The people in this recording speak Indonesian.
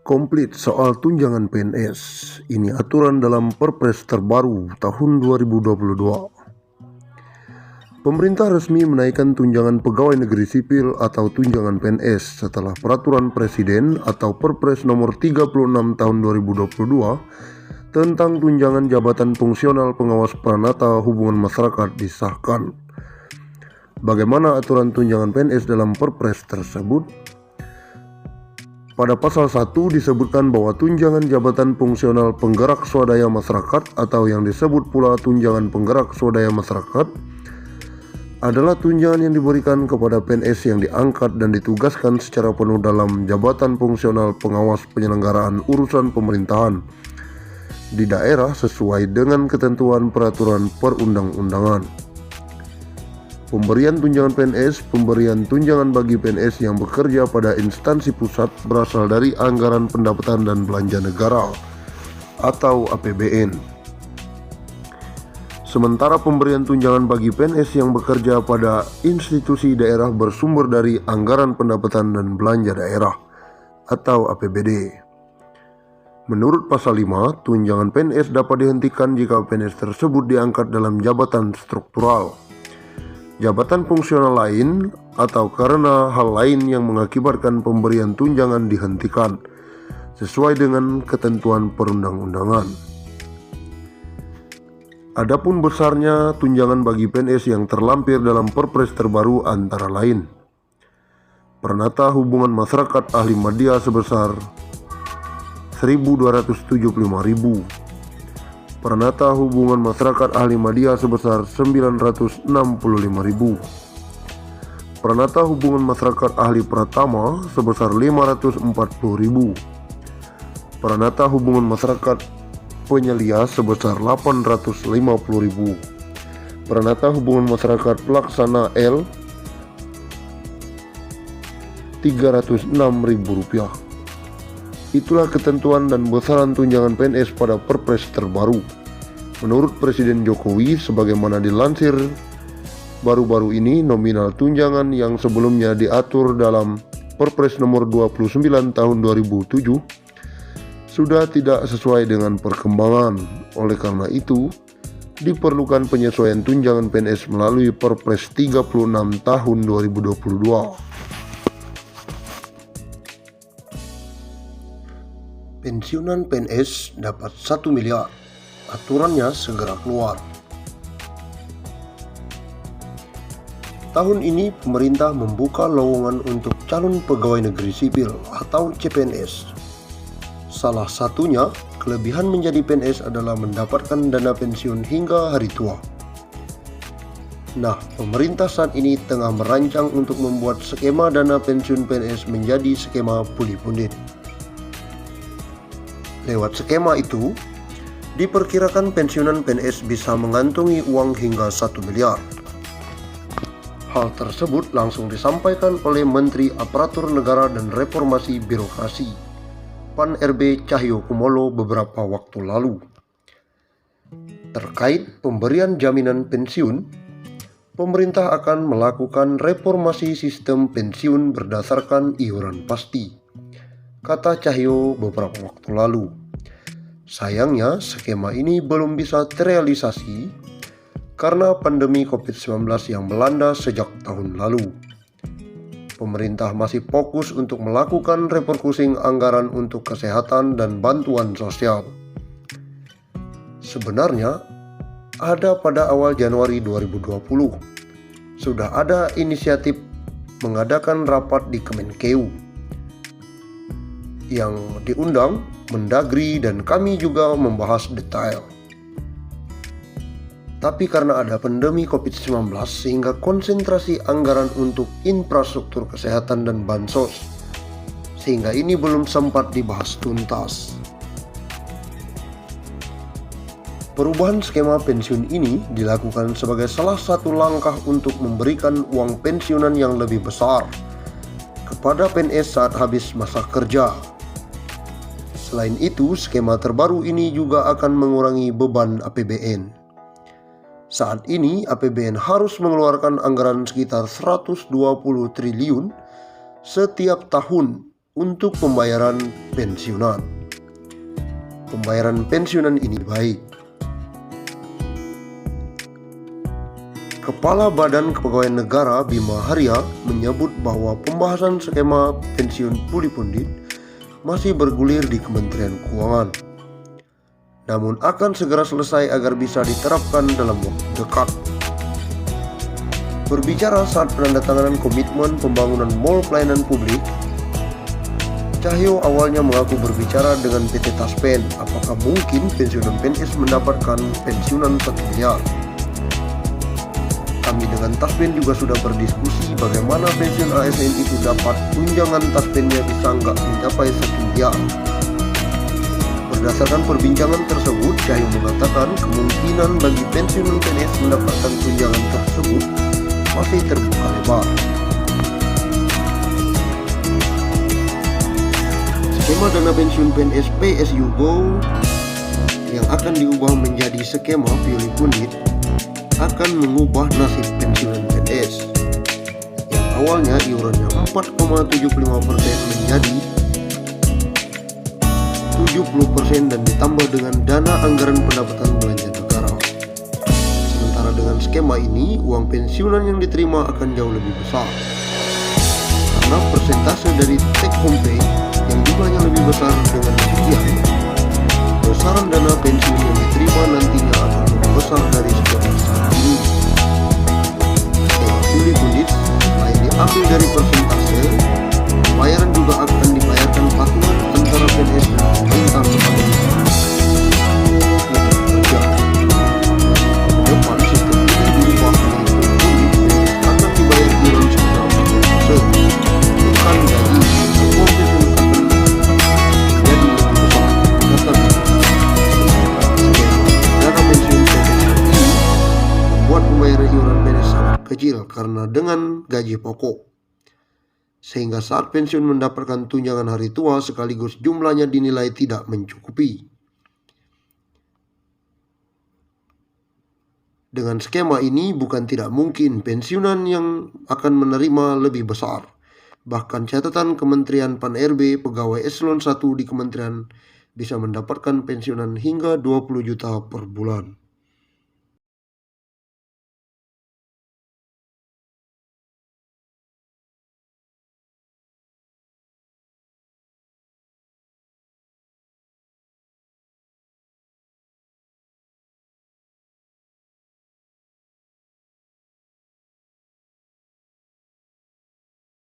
Komplit soal tunjangan PNS. Ini aturan dalam Perpres terbaru tahun 2022. Pemerintah resmi menaikkan tunjangan pegawai negeri sipil atau tunjangan PNS setelah peraturan Presiden atau Perpres nomor 36 tahun 2022 tentang tunjangan jabatan fungsional pengawas peranata hubungan masyarakat disahkan. Bagaimana aturan tunjangan PNS dalam Perpres tersebut? Pada pasal 1 disebutkan bahwa tunjangan jabatan fungsional penggerak swadaya masyarakat atau yang disebut pula tunjangan penggerak swadaya masyarakat adalah tunjangan yang diberikan kepada PNS yang diangkat dan ditugaskan secara penuh dalam jabatan fungsional pengawas penyelenggaraan urusan pemerintahan di daerah sesuai dengan ketentuan peraturan perundang-undangan. Pemberian tunjangan bagi PNS yang bekerja pada instansi pusat berasal dari anggaran pendapatan dan belanja negara atau APBN. Sementara pemberian tunjangan bagi PNS yang bekerja pada institusi daerah bersumber dari anggaran pendapatan dan belanja daerah atau APBD. Menurut pasal 5, tunjangan PNS dapat dihentikan jika PNS tersebut diangkat dalam jabatan struktural, jabatan fungsional lain, atau karena hal lain yang mengakibatkan pemberian tunjangan dihentikan sesuai dengan ketentuan perundang-undangan. Adapun besarnya tunjangan bagi PNS yang terlampir dalam Perpres terbaru antara lain: Peranata Hubungan Masyarakat Ahli Madya sebesar Rp1.275.000, Peranata Hubungan Masyarakat Ahli Madya sebesar Rp965.000, Peranata Hubungan Masyarakat Ahli Pratama sebesar Rp540.000, Peranata Hubungan Masyarakat Penyelia sebesar Rp850.000, Peranata Hubungan Masyarakat Pelaksana L Rp306.000. Itulah ketentuan dan besaran tunjangan PNS pada Perpres terbaru. Menurut Presiden Jokowi, sebagaimana dilansir baru-baru ini, nominal tunjangan yang sebelumnya diatur dalam Perpres nomor 29 tahun 2007 sudah tidak sesuai dengan perkembangan. Oleh karena itu, diperlukan penyesuaian tunjangan PNS melalui Perpres 36 tahun 2022. Pensiunan PNS dapat 1 miliar. Aturannya segera keluar. Tahun ini pemerintah membuka lowongan untuk calon pegawai negeri sipil atau CPNS. Salah satunya, kelebihan menjadi PNS adalah mendapatkan dana pensiun hingga hari tua. Nah, pemerintah saat ini tengah merancang untuk membuat skema dana pensiun PNS menjadi skema puli-pundit. Lewat skema itu, diperkirakan pensiunan PNS bisa mengantongi uang hingga 1 miliar. Hal tersebut langsung disampaikan oleh Menteri Aparatur Negara dan Reformasi Birokrasi PAN RB Cahyokumolo beberapa waktu lalu. Terkait pemberian jaminan pensiun, pemerintah akan melakukan reformasi sistem pensiun berdasarkan iuran pasti, kata Cahyo beberapa waktu lalu. Sayangnya, skema ini belum bisa terrealisasi karena pandemi COVID-19 yang melanda sejak tahun lalu. Pemerintah masih fokus untuk melakukan refocusing anggaran untuk kesehatan dan bantuan sosial. Sebenarnya, ada pada awal Januari 2020, sudah ada inisiatif mengadakan rapat di Kemenkeu yang diundang Mendagri dan kami juga membahas detail. Tapi karena ada pandemi COVID-19 sehingga konsentrasi anggaran untuk infrastruktur kesehatan dan bansos, sehingga ini belum sempat dibahas tuntas. Perubahan skema pensiun ini dilakukan sebagai salah satu langkah untuk memberikan uang pensiunan yang lebih besar kepada PNS saat habis masa kerja. Selain itu, skema terbaru ini juga akan mengurangi beban APBN. Saat ini, APBN harus mengeluarkan anggaran sekitar 120 triliun setiap tahun untuk pembayaran pensiunan. Pembayaran pensiunan ini baik. Kepala Badan Kepegawaian Negara Bima Arya menyebut bahwa pembahasan skema pensiun puli pundit masih bergulir di Kementerian Keuangan, namun akan segera selesai agar bisa diterapkan dalam waktu dekat. Berbicara saat penandatanganan komitmen pembangunan Mall Pelayanan Publik, Cahyo awalnya mengaku berbicara dengan PT Taspen apakah mungkin pensiunan PNS mendapatkan pensiunan 1 miliar. Kami dengan Taspen juga sudah berdiskusi bagaimana pensiun ASN itu dapat tunjangan Taspennya bisa nggak mencapai 1 miliar. Berdasarkan perbincangan tersebut, Cahyo mengatakan kemungkinan bagi pensiunan PNS mendapatkan tunjangan tersebut masih terbuka lebar. Skema dana pensiun PNS PSU Go yang akan diubah menjadi skema puli pundit akan mengubah nasib pensiunan PNS yang awalnya iurannya 4,75% menjadi 70% dan ditambah dengan dana anggaran pendapatan belanja negara. Sementara dengan skema ini, uang pensiunan yang diterima akan jauh lebih besar karena persentase dari take home pay yang jumlahnya lebih besar. Dengan demikian, besaran dana pensiun yang diterima nantinya akan lebih besar dari seperti saat ini. Skema puli pundit selain diambil dari persentase, pembayaran juga akan dibayarkan patungan antara PNS dan pemerintah kepada kerja. Depan sistem ini dirubah menjadi puli pundit akan dibayar iuran sekitar 10%, bukan gaji. Uang pensiun akan jadi lebih besar. Tetapi dana pensiun PNS ini membuat pembayaran iuran PNS sangat kecil karena dengan gaji pokok, sehingga saat pensiun mendapatkan tunjangan hari tua sekaligus jumlahnya dinilai tidak mencukupi. Dengan skema ini bukan tidak mungkin pensiunan yang akan menerima lebih besar. Bahkan catatan Kementerian Pan-RB pegawai eselon 1 di kementerian bisa mendapatkan pensiunan hingga 20 juta per bulan.